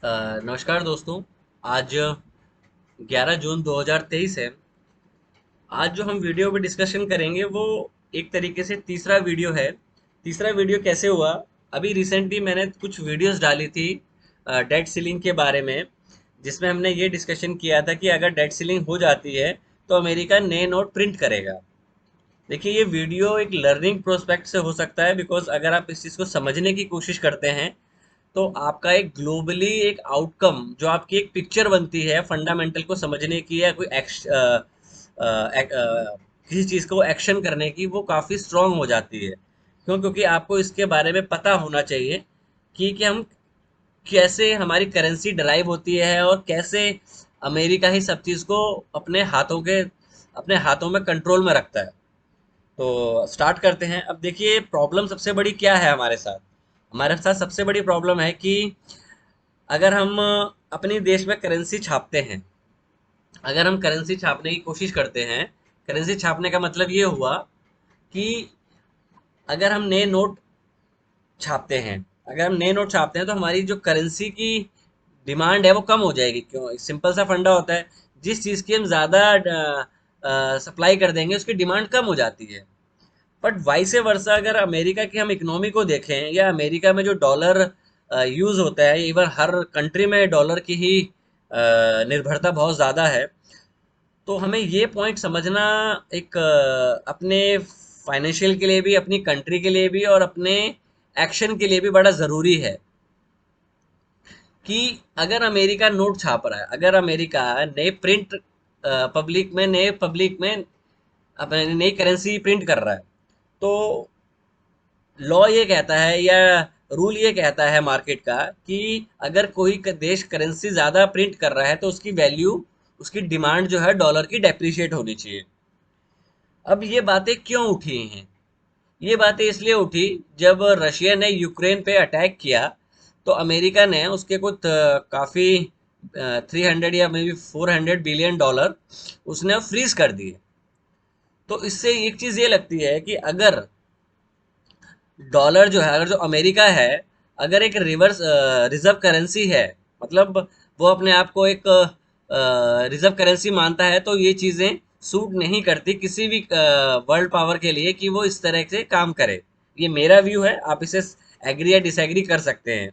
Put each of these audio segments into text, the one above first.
नमस्कार दोस्तों। आज 11 जून 2023 है। आज जो हम वीडियो पे डिस्कशन करेंगे वो एक तरीके से तीसरा वीडियो है। तीसरा वीडियो कैसे हुआ? अभी रिसेंटली मैंने कुछ वीडियोस डाली थी डेट सीलिंग के बारे में, जिसमें हमने ये डिस्कशन किया था कि अगर डेट सीलिंग हो जाती है तो अमेरिका नए नोट प्रिंट करेगा। देखिए, ये वीडियो एक लर्निंग प्रोस्पेक्ट से हो सकता है, बिकॉज अगर आप इस चीज़ को समझने की कोशिश करते हैं तो आपका एक ग्लोबली एक आउटकम, जो आपकी एक पिक्चर बनती है फंडामेंटल को समझने की या कोई किसी चीज़ को एक्शन करने की, वो काफ़ी स्ट्रांग हो जाती है। क्यों? क्योंकि आपको इसके बारे में पता होना चाहिए कि हम कैसे, हमारी करेंसी ड्राइव होती है और कैसे अमेरिका ही सब चीज़ को अपने हाथों में कंट्रोल में रखता है। तो स्टार्ट करते हैं। अब देखिए, प्रॉब्लम सबसे बड़ी क्या है हमारे साथ सबसे बड़ी प्रॉब्लम है कि अगर हम अपने देश में करेंसी छापते हैं, अगर हम करेंसी छापने की कोशिश करते हैं, करेंसी छापने का मतलब ये हुआ कि अगर हम नए नोट छापते हैं अगर हम नए नोट छापते हैं तो हमारी जो करेंसी की डिमांड है वो कम हो जाएगी। क्यों? सिंपल सा फंडा होता है, जिस चीज़ की हम ज़्यादा सप्लाई कर देंगे उसकी डिमांड कम हो जाती है। बट वाइस वर्सा, अगर अमेरिका की हम इकोनॉमी को देखें या अमेरिका में जो डॉलर यूज होता है, इवन हर कंट्री में डॉलर की ही निर्भरता बहुत ज़्यादा है। तो हमें ये पॉइंट समझना एक अपने फाइनेंशियल के लिए भी, अपनी कंट्री के लिए भी और अपने एक्शन के लिए भी बड़ा ज़रूरी है कि अगर अमेरिका नोट छाप रहा है, अगर अमेरिका नए प्रिंट पब्लिक में अपने नई करेंसी प्रिंट कर रहा है, तो लॉ ये कहता है या रूल ये कहता है मार्केट का कि अगर कोई देश करेंसी ज़्यादा प्रिंट कर रहा है तो उसकी वैल्यू, उसकी डिमांड जो है डॉलर की डेप्रिशिएट होनी चाहिए। अब ये बातें क्यों उठी हैं? ये बातें इसलिए उठी, जब रशिया ने यूक्रेन पे अटैक किया तो अमेरिका ने उसके कुछ काफ़ी 300 या मे बी 400 बिलियन डॉलर उसने फ्रीज कर दिए। तो इससे एक चीज़ ये लगती है कि अगर डॉलर जो है, अगर जो अमेरिका है, अगर एक रिवर्स रिजर्व करेंसी है, मतलब वो अपने आप को एक रिजर्व करेंसी मानता है, तो ये चीज़ें सूट नहीं करती किसी भी वर्ल्ड पावर के लिए कि वो इस तरह से काम करे। ये मेरा व्यू है, आप इसे एग्री या डिसएग्री कर सकते हैं।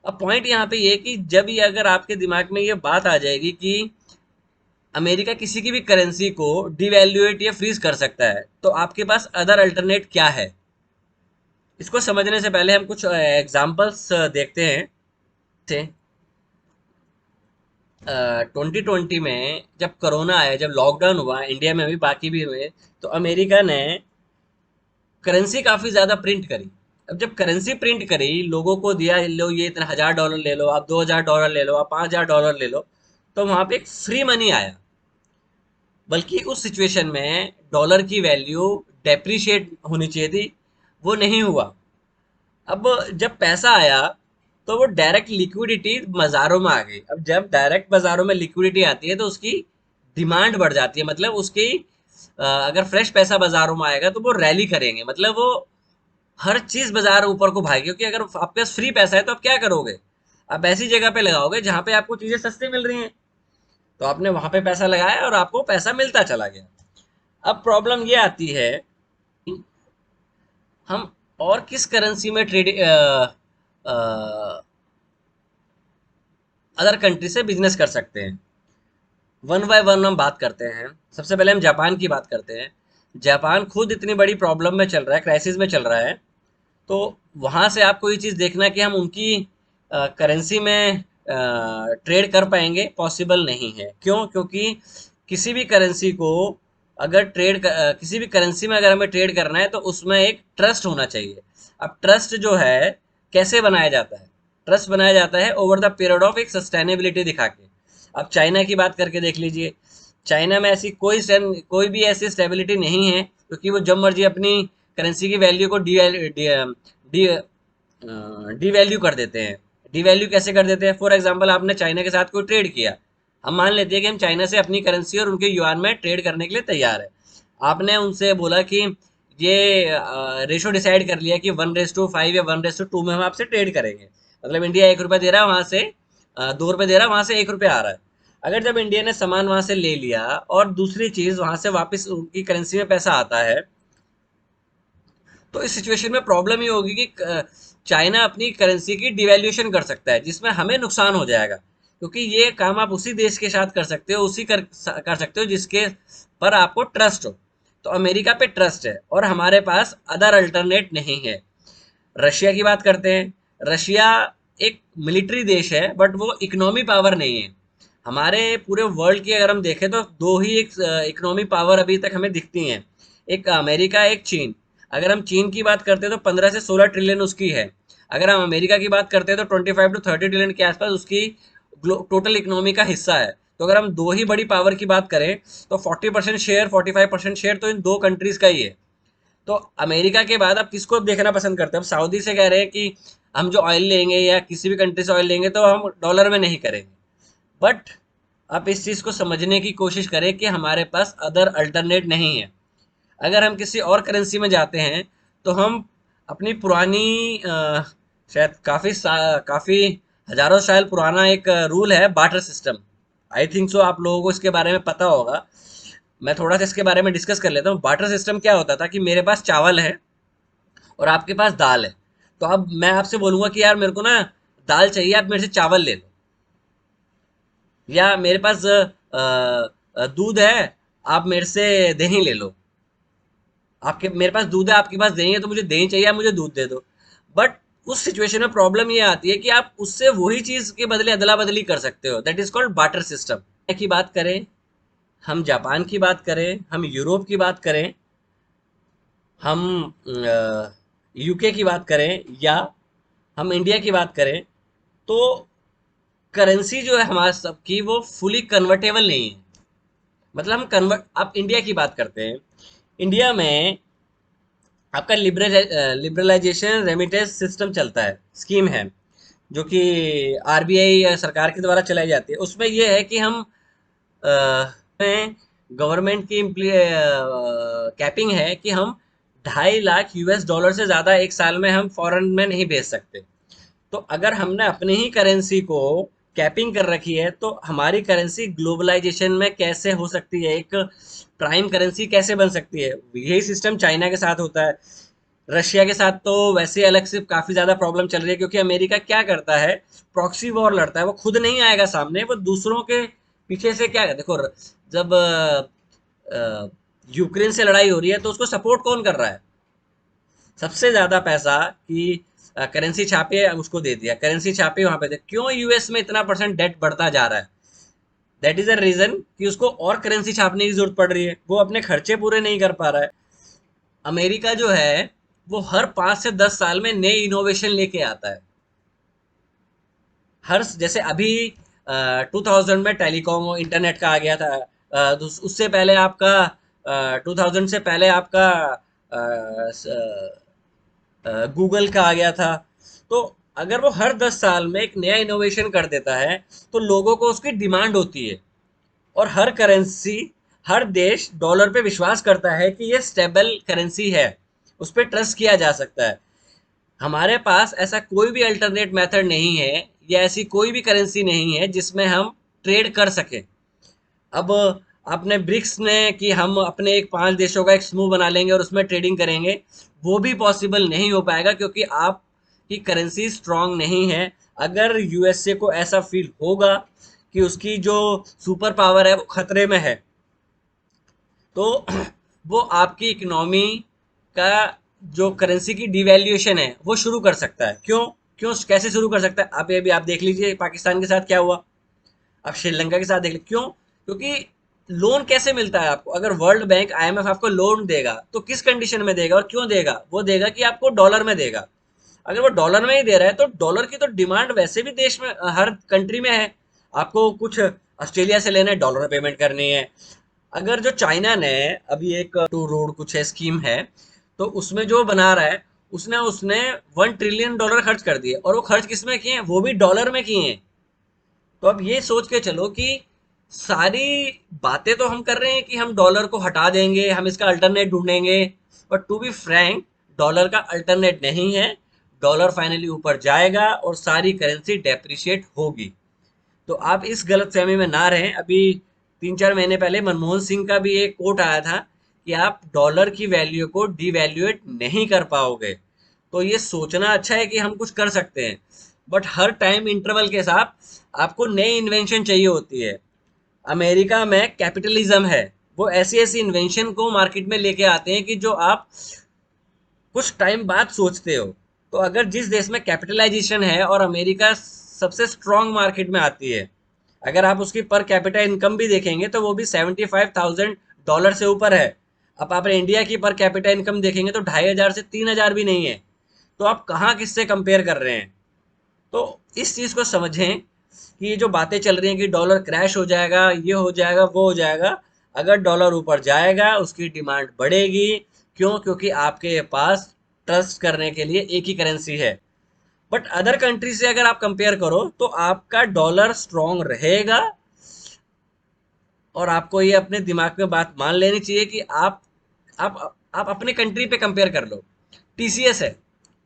अब पॉइंट यहाँ पे ये कि जब ये, अगर आपके दिमाग में ये बात आ जाएगी कि अमेरिका किसी की भी करेंसी को डिवैल्यूएट या फ्रीज कर सकता है, तो आपके पास अदर अल्टरनेट क्या है? इसको समझने से पहले हम कुछ एग्जाम्पल्स देखते हैं। थे 2020 में जब कोरोना आया, जब लॉकडाउन हुआ इंडिया में भी, बाकी भी हुए, तो अमेरिका ने करेंसी काफ़ी ज़्यादा प्रिंट करी। अब जब करेंसी प्रिंट करी, लोगों को दिया, लो ये इतना $1000 ले लो, आप $2000 ले लो, आप $5000 ले लो, तो वहाँ पे एक फ्री मनी आया। बल्कि उस सिचुएशन में डॉलर की वैल्यू डेप्रिशिएट होनी चाहिए थी, वो नहीं हुआ। अब जब पैसा आया तो वो डायरेक्ट लिक्विडिटी बाजारों में आ गई। अब जब डायरेक्ट बाजारों में लिक्विडिटी आती है तो उसकी डिमांड बढ़ जाती है, मतलब उसकी अगर फ्रेश पैसा बाजारों में आएगा तो वो रैली करेंगे, मतलब वो हर चीज बाजार ऊपर को भागेगी। क्योंकि अगर आपके पास फ्री पैसा है तो आप क्या करोगे? आप ऐसी जगह पे लगाओगे जहां पे आपको चीजें सस्ती मिल रही हैं। तो आपने वहां पे पैसा लगाया और आपको पैसा मिलता चला गया। अब प्रॉब्लम ये आती है, हम और किस करेंसी में ट्रेड अदर कंट्री से बिजनेस कर सकते हैं। वन बाय वन हम बात करते हैं। सबसे पहले हम जापान की बात करते हैं। जापान खुद इतनी बड़ी प्रॉब्लम में चल रहा है, क्राइसिस में चल रहा है। तो वहाँ से आपको ये चीज़ देखना कि हम उनकी करेंसी में ट्रेड कर पाएंगे, पॉसिबल नहीं है। क्यों? क्योंकि किसी भी करेंसी को, किसी भी करेंसी में अगर हमें ट्रेड करना है तो उसमें एक ट्रस्ट होना चाहिए। अब ट्रस्ट जो है कैसे बनाया जाता है? ट्रस्ट बनाया जाता है ओवर द पीरियड ऑफ एक सस्टेनेबिलिटी दिखा के। अब चाइना की बात करके देख लीजिए। चाइना में ऐसी कोई भी ऐसी स्टेबिलिटी नहीं है, क्योंकि वो जब मर्जी अपनी करेंसी की वैल्यू को डी वैल्यू कर देते हैं। डी वैल्यू कैसे कर देते हैं? फॉर एग्जांपल, आपने चाइना के साथ कोई ट्रेड किया। हम मान लेते हैं कि हम चाइना से अपनी करेंसी और उनके युआन में ट्रेड करने के लिए तैयार है। आपने उनसे बोला कि ये रेशो डिसाइड कर लिया कि 1:5 या 1:2 में हम आपसे ट्रेड करेंगे। मतलब इंडिया 1 रुपया दे रहा है, वहां से 2 रुपये दे रहा है, वहां से 1 रुपया आ रहा है। अगर जब इंडिया ने सामान वहां से ले लिया और दूसरी चीज वहां से वापस उनकी करेंसी में पैसा आता है, तो इस सिचुएशन में प्रॉब्लम ये होगी कि चाइना अपनी करेंसी की डिवैल्यूएशन कर सकता है, जिसमें हमें नुकसान हो जाएगा, क्योंकि ये काम आप उसी देश के साथ कर सकते हो, कर सकते हो जिसके पर आपको ट्रस्ट हो। तो अमेरिका पे ट्रस्ट है और हमारे पास अदर अल्टरनेट नहीं है। रशिया की बात करते हैं। रशिया एक मिलिट्री देश है, बट वो इकोनॉमी पावर नहीं है। हमारे पूरे वर्ल्ड की अगर हम देखें तो दो ही एक इकोनॉमी पावर अभी तक हमें दिखती हैं, एक अमेरिका, एक चीन। अगर हम चीन की बात करते हैं तो 15 से 16 ट्रिलियन उसकी है। अगर हम अमेरिका की बात करते हैं तो 25 to 30 ट्रिलियन के आसपास उसकी टोटल इकोनॉमी का हिस्सा है। तो अगर हम दो ही बड़ी पावर की बात करें तो 40% शेयर, 45% शेयर तो इन दो कंट्रीज का ही है। तो अमेरिका के बाद आप किसको देखना पसंद करते हैं? अब सऊदी से कह रहे हैं कि हम जो ऑयल लेंगे या किसी भी कंट्री से ऑयल लेंगे तो हम डॉलर में नहीं करेंगे। बट आप इस चीज़ को समझने की कोशिश करें कि हमारे पास अदर अल्टरनेट नहीं है। अगर हम किसी और करेंसी में जाते हैं तो हम अपनी पुरानी शायद काफ़ी हजारों साल पुराना एक रूल है, barter system. I think so आप लोगों को इसके बारे में पता होगा। मैं थोड़ा सा इसके बारे में डिस्कस कर लेता हूँ। बार्टर सिस्टम क्या होता था कि मेरे पास चावल है और आपके पास दाल है। तो अब मैं आपसे बोलूंगा कि यार मेरे को ना दाल चाहिए, आप मेरे से चावल ले लो। या मेरे पास दूध है, आप मेरे से दही ले लो। आपके मेरे पास दूध है, आपके पास दही है, तो मुझे दही चाहिए, आप मुझे दूध दे दो। बट उस सिचुएशन में प्रॉब्लम ये आती है कि आप उससे वही चीज के बदले अदला बदली कर सकते हो। That is called barter system. की बात करें, हम जापान की बात करें, हम यूरोप की बात करें, हम यूके की बात करें, या हम इंडिया की बात करें, तो करेंसी जो है हमारे सबकी वो फुली कन्वर्टेबल नहीं है। मतलब हम कन्वर्ट आप इंडिया की बात करते हैं। इंडिया में आपका लिबरलाइजेशन रेमिटेंस सिस्टम चलता है, स्कीम है, जो कि आरबीआई सरकार के द्वारा चलाई जाती है। उसमें यह है कि हम में गवर्नमेंट की कैपिंग है कि हम 2.5 लाख यूएस डॉलर से ज़्यादा एक साल में हम फॉरेन में नहीं भेज सकते। तो अगर हमने अपनी ही करेंसी को कैपिंग कर रखी है, तो हमारी करेंसी ग्लोबलाइजेशन में कैसे हो सकती है, एक प्राइम करेंसी कैसे बन सकती है? यही सिस्टम चाइना के साथ होता है। रशिया के साथ तो वैसे अलग से काफ़ी ज़्यादा प्रॉब्लम चल रही है, क्योंकि अमेरिका क्या करता है, प्रॉक्सी वॉर लड़ता है। वो खुद नहीं आएगा सामने, वो दूसरों के पीछे से क्या देखो, जब यूक्रेन से लड़ाई हो रही है तो उसको सपोर्ट कौन कर रहा है? सबसे ज्यादा पैसा कि करेंसी छापी है, उसको दे दिया, करेंसी छापी वहां पे दे। क्यों यूएस में इतना परसेंट डेट बढ़ता जा रहा है? दैट इज अ रीजन कि उसको और करेंसी छापने की जरूरत पड़ रही है, वो अपने खर्चे पूरे नहीं कर पा रहा है। अमेरिका जो है वो हर 5 से 10 साल में नए इनोवेशन लेके आता है। हर जैसे अभी 2000 में टेलीकॉम इंटरनेट का आ गया था। उससे पहले आपका 2000 से पहले आपका गूगल का आ गया था। तो अगर वो हर 10 साल में एक नया इनोवेशन कर देता है तो लोगों को उसकी डिमांड होती है। और हर करेंसी, हर देश डॉलर पे विश्वास करता है कि ये स्टेबल करेंसी है, उस पर ट्रस्ट किया जा सकता है। हमारे पास ऐसा कोई भी अल्टरनेट मेथड नहीं है, या ऐसी कोई भी करेंसी नहीं है जिसमें हम ट्रेड कर सकें। अब आपने ब्रिक्स ने कि हम अपने एक 5 देशों का एक समूह बना लेंगे और उसमें ट्रेडिंग करेंगे, वो भी पॉसिबल नहीं हो पाएगा, क्योंकि आपकी करेंसी स्ट्रांग नहीं है। अगर यूएसए को ऐसा फील होगा कि उसकी जो सुपर पावर है वो खतरे में है, तो वो आपकी इकोनॉमी का जो करेंसी की डिवैल्यूएशन है वो शुरू कर सकता है। क्यों? क्यों कैसे शुरू कर सकता है? आप ये भी आप देख लीजिए पाकिस्तान के साथ क्या हुआ, आप श्रीलंका के साथ देख लीजिए। क्यों? क्योंकि लोन कैसे मिलता है आपको? अगर वर्ल्ड बैंक, आईएमएफ आपको लोन देगा तो किस कंडीशन में देगा और क्यों देगा? वो देगा कि आपको डॉलर में देगा। अगर वो डॉलर में ही दे रहा है तो डॉलर की तो डिमांड वैसे भी देश में हर कंट्री में है। आपको कुछ ऑस्ट्रेलिया से लेना है, डॉलर में पेमेंट करनी है। अगर जो चाइना ने अभी एक टू रोड कुछ है स्कीम है, तो उसमें जो बना रहा है, उसने उसने $1 ट्रिलियन खर्च कर दिए, और वो खर्च किस में किए हैं? वो भी डॉलर में किए हैं। तो अब ये सोच के चलो कि सारी बातें तो हम कर रहे हैं कि हम डॉलर को हटा देंगे, हम इसका अल्टरनेट ढूंढेंगे, but to be frank dollar का अल्टरनेट नहीं है। डॉलर फाइनली ऊपर जाएगा और सारी करेंसी डेप्रिशिएट होगी। तो आप इस गलतफहमी में ना रहें। अभी 3-4 महीने पहले मनमोहन सिंह का भी एक कोट आया था कि आप डॉलर की वैल्यू को डिवैल्यूएट नहीं कर पाओगे। तो ये सोचना अच्छा है कि हम कुछ कर सकते हैं, बट हर टाइम इंटरवल के साथ आपको नई इन्वेंशन चाहिए होती है। अमेरिका में कैपिटलिज्म है, वो ऐसी ऐसी इन्वेंशन को मार्केट में लेके आते हैं कि जो आप कुछ टाइम बाद सोचते हो। तो अगर जिस देश में कैपिटलाइजेशन है और अमेरिका सबसे स्ट्रांग मार्केट में आती है, अगर आप उसकी पर कैपिटा इनकम भी देखेंगे तो वो भी $75,000 से ऊपर है। अब आप इंडिया की पर कैपिटा इनकम देखेंगे तो 2,500 से 3,000 भी नहीं है। तो आप कहाँ किससे कंपेयर कर रहे हैं? तो इस चीज़ को समझें कि ये जो बातें चल रही हैं कि डॉलर क्रैश हो जाएगा, ये हो जाएगा, वो हो जाएगा। अगर डॉलर ऊपर जाएगा उसकी डिमांड बढ़ेगी। क्यों? क्योंकि आपके पास ट्रस्ट करने के लिए एक ही करेंसी है। बट अदर कंट्री से अगर आप कंपेयर करो तो आपका डॉलर स्ट्रांग रहेगा। और आपको ये अपने दिमाग में बात मान लेनी चाहिए कि आप अपने कंट्री पे कंपेयर कर लो। टीसीएस है,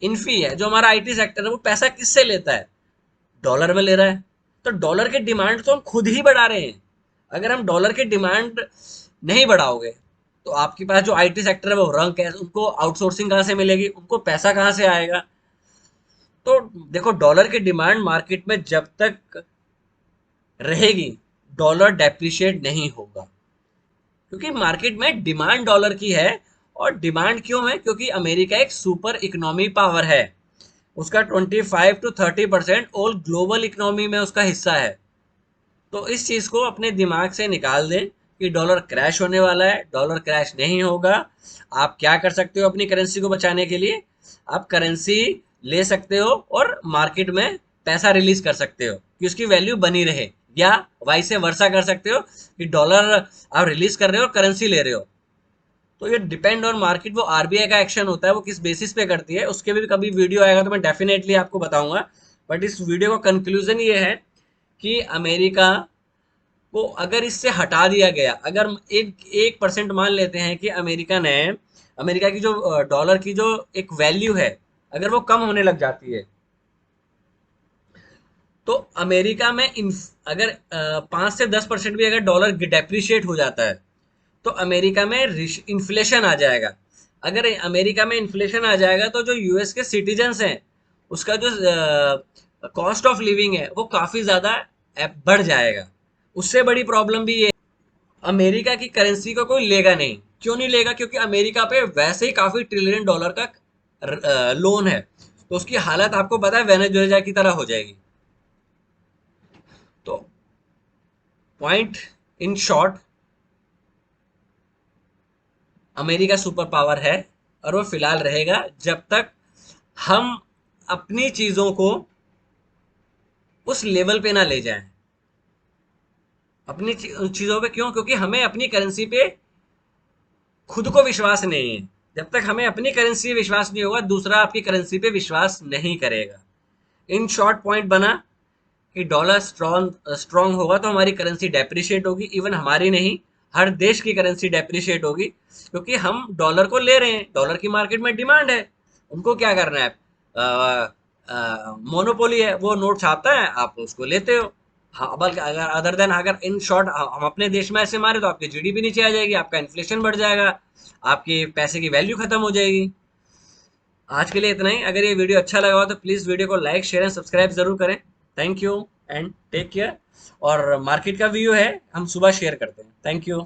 इन्फी है, जो हमारा आईटी सेक्टर है, वो पैसा किससे लेता है? डॉलर में ले रहा है। तो डॉलर की डिमांड तो हम खुद ही बढ़ा रहे हैं। अगर हम डॉलर की डिमांड नहीं बढ़ाओगे तो आपके पास जो आईटी सेक्टर है वो रंग कैसे, उनको आउटसोर्सिंग कहाँ से मिलेगी, उनको पैसा कहाँ से आएगा? तो देखो, डॉलर की डिमांड मार्केट में जब तक रहेगी डॉलर डेप्रिशिएट नहीं होगा, क्योंकि मार्केट में डिमांड डॉलर की है। और डिमांड क्यों है? क्योंकि अमेरिका एक सुपर इकोनॉमी पावर है। उसका 25 to 30% ऑल ग्लोबल इकोनॉमी में उसका हिस्सा है। तो इस चीज को अपने दिमाग से निकाल दें कि डॉलर क्रैश होने वाला है। डॉलर क्रैश नहीं होगा। आप क्या कर सकते हो अपनी करेंसी को बचाने के लिए? आप करेंसी ले सकते हो और मार्केट में पैसा रिलीज कर सकते हो कि उसकी वैल्यू बनी रहे, या वाइस वर्सा कर सकते हो कि डॉलर आप रिलीज कर रहे हो और करेंसी ले रहे हो। तो ये डिपेंड ऑन मार्केट। वो आरबीआई का एक्शन होता है, वो किस बेसिस पे करती है उसके भी कभी वीडियो आएगा तो मैं डेफिनेटली आपको बताऊंगा। बट इस वीडियो का कंक्लूजन ये है कि अमेरिका को अगर इससे हटा दिया गया, अगर 1% मान लेते हैं कि अमेरिका की जो डॉलर की जो एक वैल्यू है, अगर वो कम होने लग जाती है, तो अमेरिका में अगर 5 से 10% भी अगर डॉलर डेप्रिशिएट हो जाता है तो अमेरिका में इन्फ्लेशन आ जाएगा। अगर अमेरिका में इन्फ्लेशन आ जाएगा तो जो यूएस के सिटीजन्स हैं उसका जो कॉस्ट ऑफ लिविंग है वो काफी ज्यादा बढ़ जाएगा। उससे बड़ी प्रॉब्लम भी ये, अमेरिका की करेंसी को कोई लेगा नहीं। क्यों नहीं लेगा? क्योंकि अमेरिका पे वैसे ही काफी ट्रिलियन डॉलर का लोन है। तो उसकी हालत आपको पता है वेनेजुएला की तरह हो जाएगी। तो point in short, America super power है और वो फिलहाल रहेगा जब तक हम अपनी चीजों को उस लेवल पे ना ले जाएं। अपनी चीजों पे क्यों? क्योंकि हमें अपनी करेंसी पे खुद को विश्वास नहीं है। जब तक हमें अपनी करेंसी पे विश्वास नहीं होगा दूसरा आपकी करेंसी पे विश्वास नहीं करेगा। इन शॉर्ट पॉइंट बना कि डॉलर स्ट्रॉन्ग होगा तो हमारी करेंसी डेप्रिशिएट होगी। इवन हमारी नहीं, हर देश की करेंसी डेप्रिशिएट होगी, क्योंकि हम डॉलर को ले रहे हैं। डॉलर की मार्केट में डिमांड है। उनको क्या करना है? मोनोपोली है, वो नोट छापता है, आप उसको लेते हो। हाँ, बल्कि अगर अदर देन अगर इन शॉर्ट हम अपने देश में ऐसे मारे तो आपकी जीडीपी नीचे आ जाएगी, आपका इन्फ्लेशन बढ़ जाएगा, आपके पैसे की वैल्यू खत्म हो जाएगी। आज के लिए इतना ही। अगर ये वीडियो अच्छा लगा हो तो प्लीज़ वीडियो को लाइक शेयर एंड सब्सक्राइब ज़रूर करें। Thank you and take care. और मार्केट का व्यू है हम सुबह शेयर करते हैं। Thank you.